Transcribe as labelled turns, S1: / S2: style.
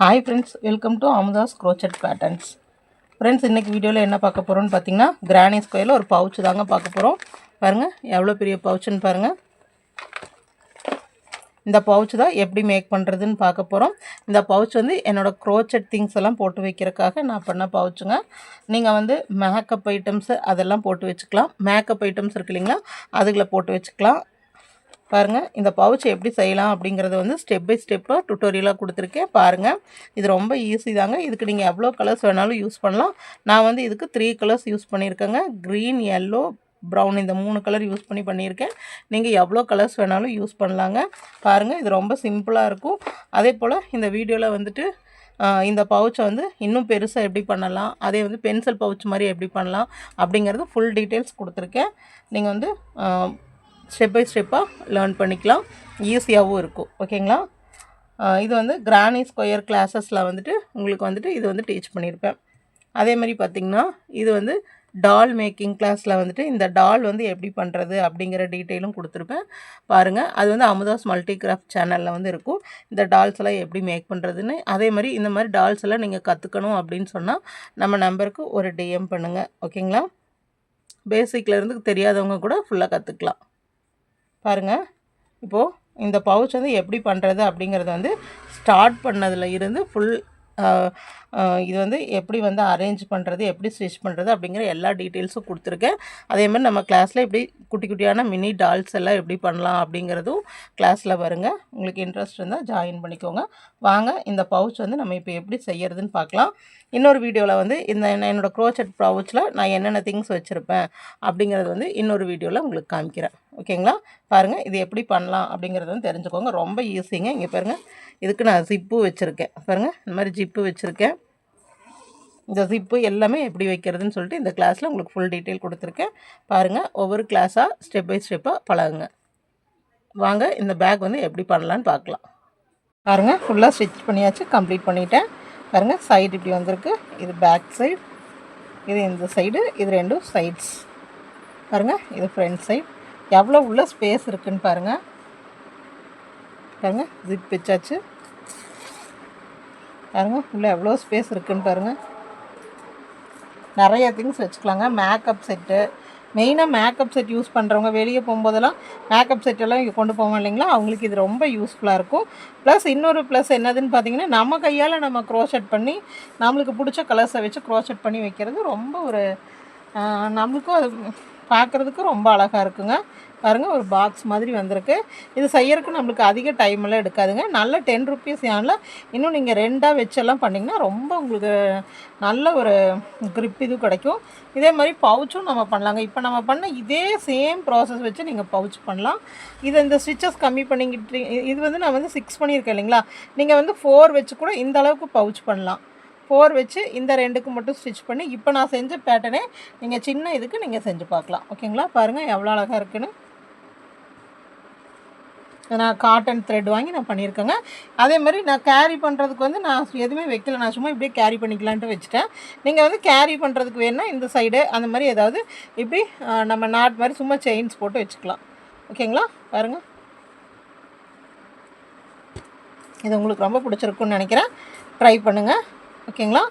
S1: Hi friends, welcome to Amuda's Crochet Patterns. Friends, இன்னைக்கு வீடியோல என்ன பார்க்க போறோம்னு பாத்தீங்கன்னா கிரானி ஸ்கொயர்ல ஒரு பவுச் தாங்க பார்க்க போறோம். பாருங்க எவ்வளவு பெரிய பவுச்னு பாருங்க. இந்த பவுச் தான் எப்படி மேக் பண்றதுன்னு பார்க்க போறோம். இந்த பவுச் வந்து என்னோட crochet things எல்லாம் போட்டு வைக்கிறதுக்காக நான் பண்ண பவுச்சுங்க. நீங்க வந்து மேக்கப் ஐட்டம்ஸ் அதெல்லாம் போட்டு வச்சுக்கலாம். மேக்கப் ஐட்டம்ஸ் இருக்கு இல்லீங்களா? அதுல போட்டு வச்சுக்கலாம். பாருங்க இந்த பவுச் எப்படி செய்யலாம் அப்படிங்கறது வந்து ஸ்டெப் பை ஸ்டெப்பா டுட்டோரியலா கொடுத்திருக்கேன் பாருங்க. இது ரொம்ப ஈஸி தாங்க. இதுக்கு நீங்க எவ்வளவு கலர்ஸ் வேணாலும் யூஸ் பண்ணலாம். நான் வந்து இதுக்கு 3 கலர்ஸ் யூஸ் பண்ணிருக்கேங்க. green, yellow, brown இந்த மூணு கலர் யூஸ் பண்ணியிருக்கேன். நீங்க எவ்வளவு கலர்ஸ் வேணாலும் யூஸ் பண்ணலாங்க. பாருங்க இது ரொம்ப சிம்பிளா இருக்கும். அதேபோல இந்த வீடியோல வந்துட்டு இந்த பவுச்சை வந்து இன்னும் பெருசா எப்படி பண்ணலாம், அதே வந்து பென்சில் பவுச் மாதிரி எப்படி பண்ணலாம் அப்படிங்கறது ফুল டீடைல்ஸ் கொடுத்திருக்கேன். நீங்க வந்து ஸ்டெப் பை ஸ்டெப்பாக லேர்ன் பண்ணிக்கலாம். ஈஸியாகவும் இருக்கும். ஓகேங்களா? இது வந்து கிரானி ஸ்கொயர் கிளாஸஸில் வந்துட்டு உங்களுக்கு வந்துட்டு இது வந்து டீச் பண்ணியிருப்பேன். அதே மாதிரி பார்த்திங்கன்னா இது வந்து டால் மேக்கிங் கிளாஸில் வந்துட்டு இந்த டால் வந்து எப்படி பண்ணுறது அப்படிங்கிற டீட்டெயிலும் கொடுத்துருப்பேன். பாருங்கள் அது வந்து அமுதாஸ் மல்டி கிராஃப்ட் சேனலில் வந்து இருக்கும். இந்த டால்ஸ் எல்லாம் எப்படி மேக் பண்ணுறதுன்னு. அதே மாதிரி இந்த மாதிரி டால்ஸ் எல்லாம் நீங்கள் கற்றுக்கணும் அப்படின்னு சொன்னால் நம்ம நம்பருக்கு ஒரு டிஎம் பண்ணுங்கள். ஓகேங்களா? பேசிக்லேருந்து தெரியாதவங்க கூட ஃபுல்லாக கற்றுக்கலாம். பாருங்கள் இப்போது இந்த பவுச் வந்து எப்படி பண்ணுறது அப்படிங்கிறது வந்து ஸ்டார்ட் பண்ணதில் இருந்து ஃபுல் இது வந்து எப்படி வந்து அரேஞ்ச் பண்ணுறது, எப்படி ஸ்டிச் பண்ணுறது அப்படிங்கிற எல்லா டீட்டெயில்ஸும் கொடுத்துருக்கேன். அதே மாதிரி நம்ம கிளாஸில் எப்படி குட்டி குட்டியான மினி டால்ஸ் எல்லாம் எப்படி பண்ணலாம் அப்படிங்கிறதும் கிளாஸில் வருங்க. உங்களுக்கு இன்ட்ரெஸ்ட் இருந்தால் ஜாயின் பண்ணிக்கோங்க. வாங்க இந்த பவுச் வந்து நம்ம இப்போ எப்படி செய்யறதுன்னு பார்க்கலாம். இன்னொரு வீடியோவில் வந்து என்னோட crochet பவுச்சில் நான் என்னென்ன திங்ஸ் வச்சுருப்பேன் அப்படிங்கிறது வந்து இன்னொரு வீடியோவில் உங்களுக்கு காமிக்கிறேன். ஓகேங்களா? பாருங்கள் இது எப்படி பண்ணலாம் அப்படிங்கிறது வந்து தெரிஞ்சுக்கோங்க. ரொம்ப ஈஸிங்க. இங்கே பாருங்கள் இதுக்கு நான் ஜிப்பு வச்சுருக்கேன். பாருங்கள் இந்த மாதிரி ஜிப்பு வச்சுருக்கேன். இந்த ஜிப்பு எல்லாமே எப்படி வைக்கிறதுன்னு சொல்லிட்டு இந்த கிளாஸில் உங்களுக்கு ஃபுல் டீட்டெயில் கொடுத்துருக்கேன். பாருங்கள் ஒவ்வொரு கிளாஸாக ஸ்டெப் பை ஸ்டெப்பாக பழகுங்க. வாங்க இந்த பேக் வந்து எப்படி பண்ணலான்னு பார்க்கலாம். பாருங்கள் ஃபுல்லாக ஸ்டிச் பண்ணியாச்சு, கம்ப்ளீட் பண்ணிட்டேன். பாருங்கள் சைடு இப்படி வந்திருக்கு. இது பேக் சைடு, இது இந்த சைடு, இது ரெண்டும் சைட்ஸ். பாருங்கள் இது ஃப்ரண்ட் சைடு. எவ்வளோ உள்ள ஸ்பேஸ் இருக்குன்னு பாருங்கள். பாருங்கள் ஜிப் வச்சாச்சு. பாருங்கள் உள்ளே எவ்வளோ ஸ்பேஸ் இருக்குன்னு பாருங்கள். நிறைய திங்ஸ் வச்சுக்கலாங்க. மேக்கப் செட்டு, மெயினாக மேக்கப் செட் யூஸ் பண்ணுறவங்க வெளியே போகும்போதெல்லாம் மேக்கப் செட்டெல்லாம் இங்கே கொண்டு போவோம் இல்லைங்களா, அவங்களுக்கு இது ரொம்ப யூஸ்ஃபுல்லாக இருக்கும். ப்ளஸ் இன்னொரு ப்ளஸ் என்னதுன்னு பார்த்தீங்கன்னா நம்ம கையால் நம்ம crochet பண்ணி நம்மளுக்கு பிடிச்ச கலர்ஸை வச்சு crochet பண்ணி வைக்கிறது ரொம்ப ஒரு நம்மளுக்கும் அது பார்க்குறதுக்கு ரொம்ப அழகாக இருக்குங்க. பாருங்கள் ஒரு பாக்ஸ் மாதிரி வந்திருக்கு. இது செய்யறதுக்கு நம்மளுக்கு அதிக டைமெல்லாம் எடுக்காதுங்க. நல்ல 10 ருப்பீஸ் யானில் இன்னும் நீங்கள் ரெண்டாக வச்செல்லாம் பண்ணிங்கன்னா ரொம்ப உங்களுக்கு நல்ல ஒரு grip இது கிடைக்கும். இதே மாதிரி பவுச்சும் நம்ம பண்ணலாங்க. இப்போ நம்ம பண்ண இதே சேம் ப்ராசஸ் வச்சு நீங்கள் பவுச் பண்ணலாம். இது இந்த ஸ்டிச்சஸ் கம்மி பண்ணிக்கிட்டு இது வந்து நான் வந்து 6 பண்ணியிருக்கேன் இல்லைங்களா, நீங்கள் வந்து 4 வச்சு கூட இந்த அளவுக்கு பவுச் பண்ணலாம். 4 வச்சு இந்த ரெண்டுக்கு மட்டும் ஸ்டிச் பண்ணி இப்போ நான் செஞ்ச பேட்டர்னே நீங்கள் சின்ன இதுக்கு நீங்கள் செஞ்சு பார்க்கலாம். ஓகேங்களா? பாருங்கள் எவ்வளோ அழகாக இருக்குன்னு. நான் காட்டன் த்ரெட் வாங்கி நான் பண்ணியிருக்கேங்க. அதே மாதிரி நான் கேரி பண்ணுறதுக்கு வந்து நான் எதுவுமே வைக்கல, நான் சும்மா இப்படியே கேரி பண்ணிக்கலான்ட்டு வச்சுட்டேன். நீங்கள் வந்து கேரி பண்ணுறதுக்கு வேணுன்னா இந்த சைடு அந்த மாதிரி ஏதாவது இப்படி நம்ம நாட் மாதிரி சும்மா செயின்ஸ் போட்டு வச்சுக்கலாம். ஓகேங்களா? பாருங்கள் இது உங்களுக்கு ரொம்ப பிடிச்சிருக்குன்னு நினைக்கிறேன். ட்ரை பண்ணுங்கள். ஓகேங்களா?